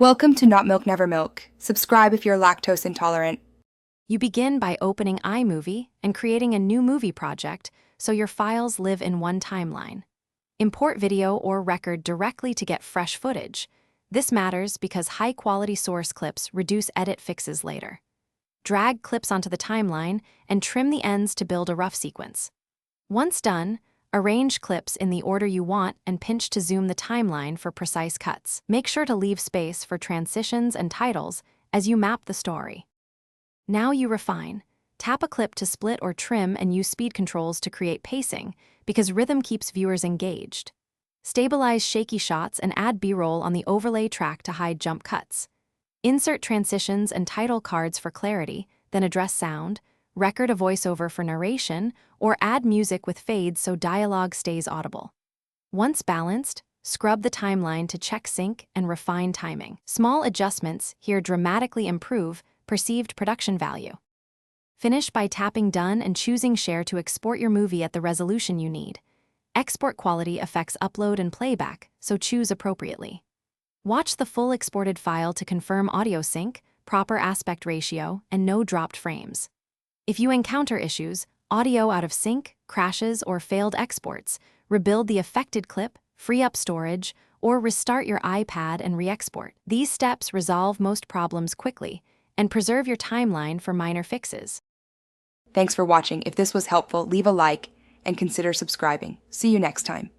Welcome to Not Milk Never Milk. Subscribe if you're lactose intolerant. You begin by opening Imovie and creating a new movie project so your files live in one timeline. Import video or record directly to get fresh footage. This matters because high-quality source clips reduce edit fixes later. Drag clips onto the timeline and trim the ends to build a rough sequence. Once done, arrange clips in the order you want and pinch to zoom the timeline for precise cuts. Make sure to leave space for transitions and titles as you map the story. Now you refine. Tap a clip to split or trim and use speed controls to create pacing because rhythm keeps viewers engaged. Stabilize shaky shots and add B-roll on the overlay track to hide jump cuts. Insert transitions and title cards for clarity, then address sound, record a voiceover for narration, or add music with fades so dialogue stays audible. Once balanced, scrub the timeline to check sync and refine timing. Small adjustments here dramatically improve perceived production value. Finish by tapping Done and choosing Share to export your movie at the resolution you need. Export quality affects upload and playback, so choose appropriately. Watch the full exported file to confirm audio sync, proper aspect ratio, and no dropped frames. If you encounter issues, audio out of sync, crashes, or failed exports, rebuild the affected clip, free up storage, or restart your iPad and re-export. These steps resolve most problems quickly and preserve your timeline for minor fixes. Thanks for watching. If this was helpful, leave a like and consider subscribing. See you next time.